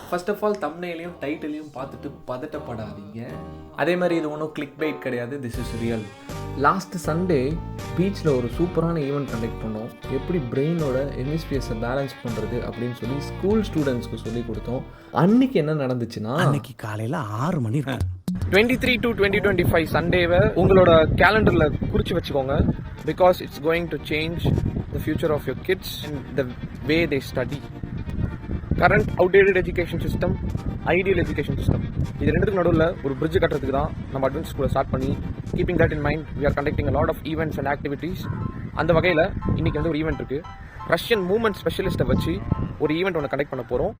First of all தம்ப்நெயிலையும் டைட்டிலையும் பார்த்துட்டு பதட்டப்படாதீங்க. அதே மாதிரி இது ஒன்றும் கிளிக் பைட் கிடையாது, this is real. Last Sunday பீச்சில் ஒரு சூப்பரான ஈவெண்ட் கண்டக்ட் பண்ணோம். எப்படி பிரெயினோட ஹெமிஸ்பியர்ஸை பேலன்ஸ் பண்ணுறது அப்படின்னு சொல்லி ஸ்கூல் ஸ்டூடெண்ட்ஸ்க்கு சொல்லி கொடுத்தோம். அன்னைக்கு என்ன நடந்துச்சுன்னா, அன்னைக்கு காலையில் 6 மணி இருக்கும். 23 to 2025 சண்டேவை உங்களோட கேலண்டரில் குறித்து வச்சுக்கோங்க. Because it's going to change the future of your kids and the way they study. Current outdated education system, ideal education system, இது ரெண்டுத்துக்கு நடுவில் ஒரு பிரிட்ஜ் கட்டுறதுக்கு தான் நம்ம அட்வான்ஸ் ஸ்கூலை ஸ்டார்ட் பண்ணி, keeping that in mind we are conducting a lot of events and activities. அந்த வகையில் இன்றைக்கி வந்து ஒரு ஈவெண்ட் இருக்குது. ரஷ்யன் மூவ்மெண்ட் ஸ்பெஷலிஸ்ட்டை வச்சு ஒரு ஈவெண்ட் ஒன்று கண்டக்ட் பண்ண போகிறோம்.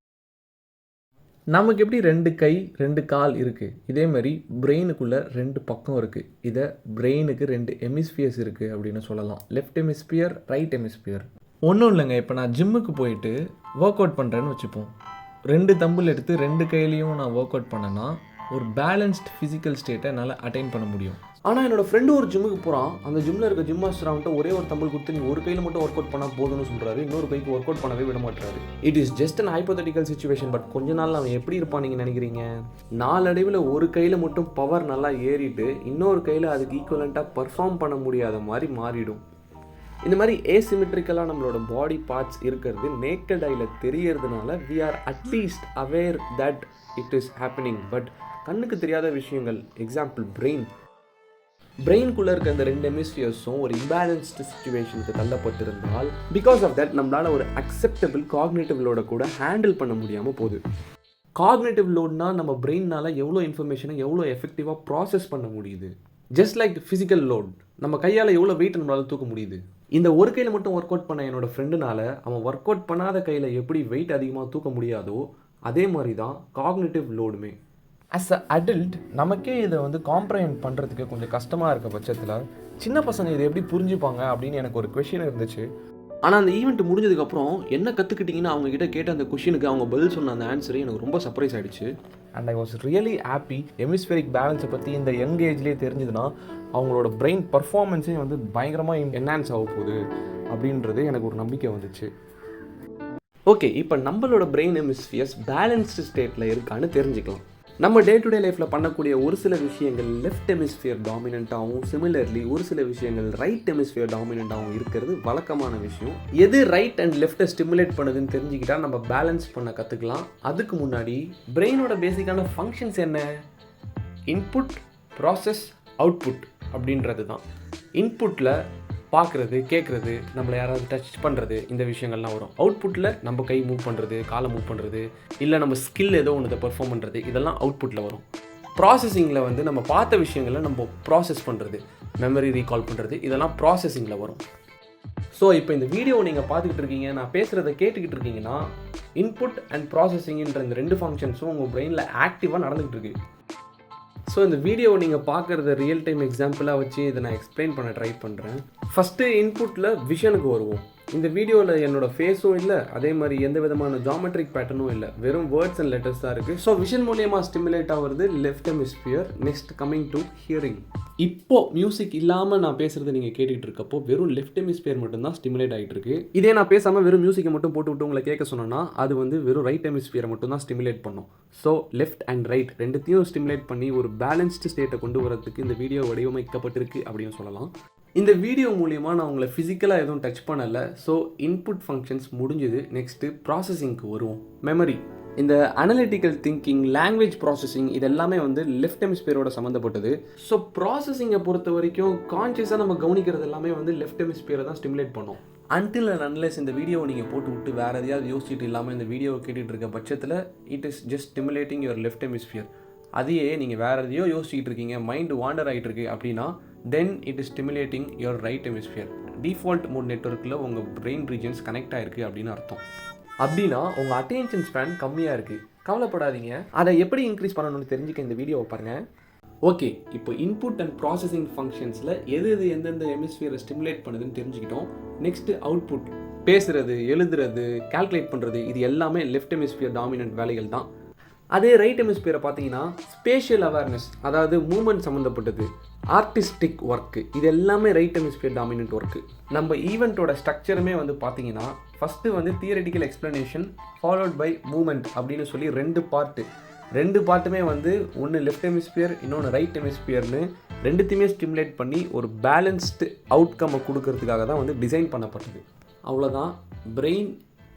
நமக்கு எப்படி 2 கை 2 கால் இருக்குது, இதே மாதிரி பிரெயினுக்குள்ளே 2 பக்கம் இருக்குது. இதை பிரெயினுக்கு 2 ஹெமிஸ்பியர்ஸ் இருக்குது அப்படின்னு சொல்லலாம். Left hemisphere, right hemisphere. ஒன்றும் இல்லைங்க, இப்போ நான் ஜிம்முக்கு போயிட்டு ஒர்க் அவுட் பண்ணுறேன்னு வச்சுப்போம். 2 தம்பிள் எடுத்து 2 கையிலையும் நான் ஒர்க் அவுட் பண்ணேன்னா ஒரு பேலன்ஸ்ட் ஃபிசிக்கல் ஸ்டேட்டை என்னால் அட்டைன் பண்ண முடியும். ஆனால் என்னோடய ஃப்ரெண்டு ஒரு ஜிம்முக்கு போகிறான். அந்த ஜிம்மில் இருக்க ஜிம் மாஸ்டர் அவன்கிட்ட ஒரே ஒரு தம்பிள் கொடுத்து நீ ஒரு கையில் மட்டும் ஒர்க் அவுட் பண்ணால் போதும்னு சொல்கிறாரு. இன்னொரு கைக்கு ஒர்க் அவுட் பண்ணவே விட மாட்டாரு. It is just an hypothetical situation. But கொஞ்ச நாள் அவன் எப்படி இருப்பான் நீங்கள் நினைக்கிறீங்க? நாளடைவில் ஒரு கையில் மட்டும் பவர் நல்லா ஏறிட்டு இன்னொரு கையில் அதுக்கு ஈக்குவலண்ட்டாக பர்ஃபார்ம் பண்ண முடியாத மாதிரி மாறிடும். இந்த மாதிரி ஏசிமெட்ரிக்கலாக நம்மளோட பாடி பார்ட்ஸ் இருக்கிறது நேக்கட் ஐயில் தெரியறதுனால we are at least aware that it is happening. But கண்ணுக்கு தெரியாத விஷயங்கள், எக்ஸாம்பிள் பிரெயின்குள்ளே இருக்க இந்த 2 ஹெமிஸ்பியர்ஸும் ஒரு இம்பேலன்ஸ்டு சிச்சுவேஷனுக்கு தள்ளப்பட்டிருந்தால் பிகாஸ் ஆஃப் தட் நம்மளால் ஒரு அக்செப்டபிள் காக்னேட்டிவ் லோடை கூட ஹேண்டில் பண்ண முடியாமல் போகுது. காக்னேட்டிவ் லோட்னா நம்ம பிரெயினால் எவ்வளோ இன்ஃபர்மேஷனை எவ்வளோ எஃபெக்டிவாக ப்ராசஸ் பண்ண முடியுது. ஜஸ்ட் லைக் ஃபிசிக்கல் லோட், நம்ம கையால் எவ்வளோ வெயிட் நம்மளால் தூக்க முடியுது. இந்த ஒரு கையில் மட்டும் ஒர்க் அவுட் பண்ண என்னோடய ஃப்ரெண்டுனால அவன் ஒர்க் அவுட் பண்ணாத கையில் எப்படி வெயிட் அதிகமாக தூக்க முடியாதோ அதே மாதிரி தான் காக்னிட்டிவ் லோடுமே. ஆஸ் அ அடல்ட் நமக்கே இதை வந்து காம்ப்ரஹெண்ட் பண்ணுறதுக்கு கொஞ்சம் கஷ்டமாக இருக்க பட்சத்தில் சின்ன பசங்க இதை எப்படி புரிஞ்சுப்பாங்க அப்படின்னு எனக்கு ஒரு கொஷின் இருந்துச்சு. ஆனால் அந்த ஈவெண்ட் முடிஞ்சதுக்கப்புறம் என்ன கற்றுக்கிட்டிங்கன்னு அவங்ககிட்ட கேட்ட அந்த கொஷினுக்கு அவங்க பதில் சொன்ன அந்த ஆன்சரு எனக்கு ரொம்ப சர்ப்ரைஸ் ஆகிடுச்சு. And I was really happy. Hemispheric பேலன்ஸை பற்றி இந்த யங் ஏஜ்லேயே தெரிஞ்சுதுன்னா அவங்களோட பிரெயின் பர்ஃபார்மன்ஸே வந்து பயங்கரமாக என்ஹான்ஸ் ஆக போகுது அப்படின்றது எனக்கு ஒரு நம்பிக்கை வந்துச்சு. ஓகே, இப்போ நம்மளோட பிரெயின் ஹெமிஸ்பியர்ஸ் பேலன்ஸ்டு ஸ்டேட்டில் இருக்கான்னு தெரிஞ்சுக்கலாம். நம்ம டே டு டே லைஃப்பில் பண்ணக்கூடிய ஒரு சில விஷயங்கள் லெஃப்ட் ஹெமிஸ்பியர் டாமினண்ட்டாகவும், சிமிலர்லி ஒரு சில விஷயங்கள் ரைட் ஹெமிஸ்பியர் டாமினண்ட்டாகவும் இருக்கிறது வழக்கமான விஷயம். எது ரைட் அண்ட் லெஃப்ட்டை ஸ்டிமுலேட் பண்ணுதுன்னு தெரிஞ்சுக்கிட்டா நம்ம பேலன்ஸ் பண்ண கற்றுக்கலாம். அதுக்கு முன்னாடி பிரெயினோட பேசிக்கான ஃபங்க்ஷன்ஸ் என்ன? இன்புட், ப்ராசஸ், அவுட்புட் அப்படின்றது தான். இன்புட்டில் பார்க்குறது, கேட்குறது, நம்மளை யாராவது டச் பண்ணுறது, இந்த விஷயங்கள்லாம் வரும். அவுட்புட்டில் நம்ம கை மூவ் பண்ணுறது, காலை மூவ் பண்ணுறது, இல்லை நம்ம ஸ்கில் ஏதோ ஒன்று பெர்ஃபார்ம் பண்ணுறது, இதெல்லாம் அவுட்புட்டில் வரும். ப்ராசஸிங்கில் வந்து நம்ம பார்த்த விஷயங்களை நம்ம ப்ராசஸ் பண்ணுறது, மெமரி ரீகால் பண்ணுறது, இதெல்லாம் ப்ராசஸிங்கில் வரும். ஸோ இப்போ இந்த வீடியோவை நீங்கள் பார்த்துக்கிட்டு இருக்கீங்க, நான் பேசுகிறத கேட்டுக்கிட்டு இருக்கீங்கன்னா இன்புட் அண்ட் ப்ராசஸிங்கிற இந்த 2 ஃபங்க்ஷன்ஸும் உங்கள் பிரெயினில் ஆக்டிவாக நடந்துகிட்டு இருக்கு. ஸோ இந்த வீடியோவை நீங்கள் பார்க்குறத ரியல் டைம் எக்ஸாம்பிளாக வச்சு இதை நான் எக்ஸ்பிளைன் பண்ண ட்ரை பண்ணுறேன். ஃபஸ்ட்டு இன்புட்டில் விஷனுக்கு வருவோம். இந்த வீடியோவில் என்னோடய ஃபேஸும் இல்லை, அதே மாதிரி எந்த விதமான ஜாமெட்ரிக் பேட்டர்னும் இல்லை, வெறும் வேர்ட்ஸ் அண்ட் லெட்டர்ஸ் தான் இருக்குது. ஸோ விஷன் மூலியமாக ஸ்டிமுலேட் ஆகிறது left hemisphere. Next coming to hearing. இப்போது மியூசிக் இல்லாமல் நான் பேசுகிறத நீங்கள் கேட்டுக்கிட்டு இருக்கப்போ வெறும் லெஃப்ட் ஹெமிஸ்பியர் மட்டும்தான் ஸ்டிமுலேட் ஆகிட்டு இருக்கு. இதே நான் பேசாமல் வெறும் மியூசிக்கை மட்டும் போட்டு விட்டு உங்களை கேட்க சொன்னோன்னா அது வந்து வெறும் ரைட் ஹெமிஸ்பியரை மட்டும் தான் ஸ்டிமுலேட் பண்ணும். ஸோ லெஃப்ட் அண்ட் ரைட் ரெண்டுத்தையும் ஸ்டிமுலேட் பண்ணி ஒரு பேலன்ஸ்டு ஸ்டேட்டை கொண்டு வரதுக்கு இந்த வீடியோ வடிவமைக்கப்பட்டிருக்கு அப்படின்னு சொல்லலாம். இந்த வீடியோ மூலியமாக நான் உங்களை ஃபிசிக்கலாக எதுவும் டச் பண்ணலை. ஸோ இன்புட் ஃபங்க்ஷன்ஸ் முடிஞ்சுது. நெக்ஸ்ட்டு ப்ராசஸிங்க்கு வருவோம். மெமரி, இந்த அனலிட்டிக்கல் திங்கிங், லாங்குவேஜ் ப்ராசஸிங், இது எல்லாமே வந்து லெஃப்ட் ஹெமிஸ்பியரோட சம்மந்தப்பட்டது. ஸோ ப்ராசஸிங்கை பொறுத்த வரைக்கும் கான்ஷியஸாக நம்ம கவனிக்கிறது எல்லாமே வந்து லெஃப்ட் ஹெமிஸ்பியரை தான் ஸ்டிமுலேட் பண்ணும். அன்டில் அண்ட் அன்லெஸ் இந்த வீடியோவை நீங்கள் போட்டு விட்டு வேறு எதையாவது யோசிச்சுட்டு இல்லாமல் இந்த வீடியோவை கேட்டுகிட்டு இருக்க பட்சத்தில் it is just stimulating your left hemisphere. அதையே நீங்கள் வேறு எதையோ யோசிச்சுட்டு இருக்கீங்க, மைண்டு வாண்டர் ஆகிட்டு இருக்கு அப்படின்னா then it is stimulating your right hemisphere. Default mode நெட்வொர்க்கில் உங்கள் பிரெயின் ரீஜன்ஸ் கனெக்ட் ஆகிருக்கு அப்படின்னு அர்த்தம். அப்படின்னா உங்கள் அட்டென்ஷன் ஸ்பேன் கம்மியாக இருக்குது. கவலைப்படாதீங்க, அதை எப்படி இன்க்ரீஸ் பண்ணணும்னு தெரிஞ்சுக்க இந்த வீடியோவை பாருங்கள். ஓகே, இப்போ இன்புட் அண்ட் ப்ராசஸிங் ஃபங்க்ஷன்ஸில் எது எந்தெந்த ஹெமிஸ்பியரை ஸ்டிமுலேட் பண்ணுதுன்னு தெரிஞ்சுக்கிட்டோம். நெக்ஸ்ட்டு அவுட்புட், பேசுகிறது, எழுதுறது, கால்குலேட் பண்ணுறது, இது எல்லாமே லெஃப்ட் ஹெமிஸ்பியர் டாமினன்ட் வேலைகள் தான். அதே ரைட் ஹெமிஸ்பியரை பார்த்தீங்கன்னா ஸ்பேஷியல் அவேர்னஸ், அதாவது மூமெண்ட் சம்மந்தப்பட்டது, ஆர்டிஸ்டிக் ஒர்க்கு, இது எல்லாமே ரைட் ஹெமிஸ்பியர் டாமினன்ட் ஒர்க்கு. நம்ம ஈவெண்ட்டோட ஸ்ட்ரக்சருமே வந்து பார்த்தீங்கன்னா ஃபஸ்ட்டு வந்து theoretical explanation followed by movement அப்படின்னு சொல்லி ரெண்டு பார்ட்டுமே வந்து ஒன்று லெஃப்ட் ஹெமிஸ்பியர் இன்னொன்று ரைட் ஹெமிஸ்பியர்னு ரெண்டுத்தையுமே ஸ்டிமுலேட் பண்ணி ஒரு பேலன்ஸ்டு அவுட்கம்மை கொடுக்கறதுக்காக தான் வந்து டிசைன் பண்ணப்பட்டது. அவ்வளோதான். பிரெயின்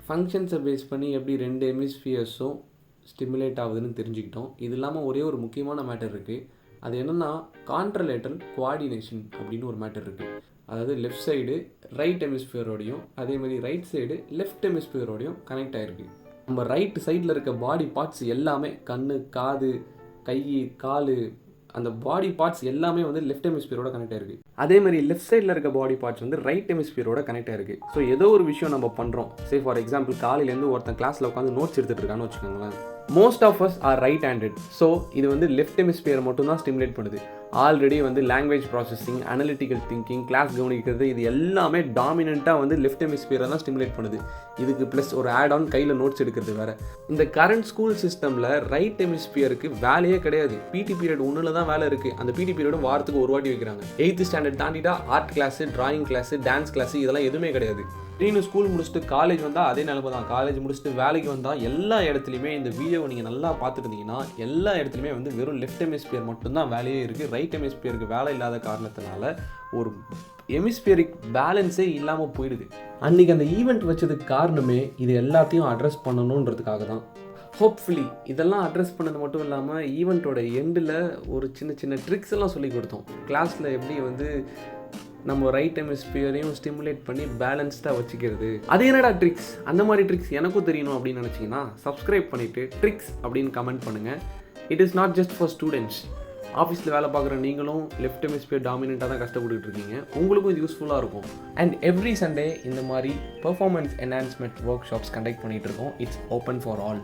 ஃபங்க்ஷன்ஸை பேஸ் பண்ணி எப்படி ரெண்டு ஹெமிஸ்பியர்ஸும் ஸ்டிமுலேட் ஆகுதுன்னு தெரிஞ்சுக்கிட்டோம். இது இல்லாமல் ஒரே ஒரு முக்கியமான மேட்டர் இருக்குது. அது என்னென்னா கான்ட்ரலேட்டரல் கோஆர்டினேஷன் அப்படின்னு ஒரு மேட்டர் இருக்குது. அதாவது லெஃப்ட் சைடு ரைட் ஹெமிஸ்பியரோடையும் அதேமாதிரி ரைட் சைடு லெஃப்ட் ஹெமிஸ்பியரோடையும் கனெக்ட் ஆகிருக்கு. நம்ம ரைட் சைடில் இருக்க பாடி பார்ட்ஸ் எல்லாமே கண்ணு, காது, கை, கால், அந்த பாடி பார்ட்ஸ் எல்லாமே வந்து லெஃப்ட் ஹெமிஸ்பியரோட கனெக்ட் ஆகிருக்கு. அதேமாதிரி லெஃப்ட் சைடில் இருக்க பாடி பார்ட்ஸ் வந்து ரைட் ஹெமிஸ்பியரோட கனெக்ட் ஆகிருக்கு. ஸோ ஏதோ ஒரு விஷயம் நம்ம பண்ணுறோம். சே ஃபார் எக்ஸாம்பிள் காலையிலேருந்து ஒருத்தன் கிளாஸில் உட்காந்து நோட்ஸ் எடுத்துகிட்டு இருக்கான்னு வச்சுக்கோங்களேன். Most of us are right handed. So இது வந்து லெஃப்ட் ஹெமிஸ்பியரை மட்டும் தான் ஸ்டிமுலேட் பண்ணுது. ஆல்ரெடி வந்து language processing, analytical thinking, class கவனிக்கிறது, இது எல்லாமே டாமினண்ட்டாக வந்து லெஃப்ட் ஹெமிஸ்பியரை தான் ஸ்டிமுலேட் பண்ணுது. இதுக்கு ப்ளஸ் ஒரு ஆட் ஆன் கையில் நோட்ஸ் எடுக்கிறது வேறு. இந்த கரண்ட் ஸ்கூல் சிஸ்டமில் ரைட் ஹெமிஸ்பியருக்கு வேலையே கிடையாது. பிடி பீரியட் ஒன்றில் தான் வேலை இருக்குது. அந்த பிடி பீரியடும் வாரத்துக்கு ஒரு வாட்டி வைக்கிறாங்க. 8th ஸ்டாண்டர்ட் தாண்டிட்டா art class, drawing class, dance class இதெல்லாம் எதுவுமே கிடையாது. திடீர்னு ஸ்கூல் முடிச்சுட்டு காலேஜ் வந்தால் அதே நிலைமை தான். காலேஜ் முடிச்சுட்டு வேலைக்கு வந்தால் எல்லா இடத்துலையுமே இந்த வீடியோவை நீங்கள் நல்லா பார்த்துட்டு இருந்தீங்கன்னா எல்லா இடத்துலையுமே வந்து வெறும் லெஃப்ட் ஹெமிஸ்பியர் மட்டும்தான் வேலையே இருக்குது. ரைட் ஹெமிஸ்பியருக்கு வேலை இல்லாத காரணத்தினால ஒரு ஹெமிஸ்பியரிக் பேலன்ஸே இல்லாமல் போயிடுது. அன்றைக்கி அந்த ஈவெண்ட் வச்சதுக்கு காரணமே இது எல்லாத்தையும் அட்ரஸ் பண்ணணுன்றதுக்காக தான். ஹோப்ஃபுல்லி இதெல்லாம் அட்ரஸ் பண்ணது மட்டும் இல்லாமல் ஈவெண்ட்டோட எண்டில் ஒரு சின்ன ட்ரிக்ஸ் எல்லாம் சொல்லி கொடுத்தோம். கிளாஸில் எப்படி வந்து நம்ம ரைட் ஹெமிஸ்பியரையும் ஸ்டிமுலேட் பண்ணி பேலன்ஸ்டாக வச்சுக்கிறது. அது என்னடா ட்ரிக்ஸ்? அந்த மாதிரி ட்ரிக்ஸ் எனக்கும் தெரியணும் அப்படின்னு நினச்சிங்கன்னா சப்ஸ்கிரைப் பண்ணிவிட்டு ட்ரிக்ஸ் அப்படின்னு கமெண்ட் பண்ணுங்கள். It is not just for students. ஆஃபீஸில் வேலை பார்க்குற நீங்களும் லெஃப்ட் ஹெமிஸ்பியர் டாமினண்ட்டாக தான் கஷ்டப்பட்டுட்டு இருக்கீங்க. உங்களுக்கும் இது யூஸ்ஃபுல்லாக இருக்கும். அண்ட் எவ்ரி சண்டே இந்த மாதிரி performance enhancement work shops conduct பண்ணிகிட்டு இருக்கோம். It's open for all.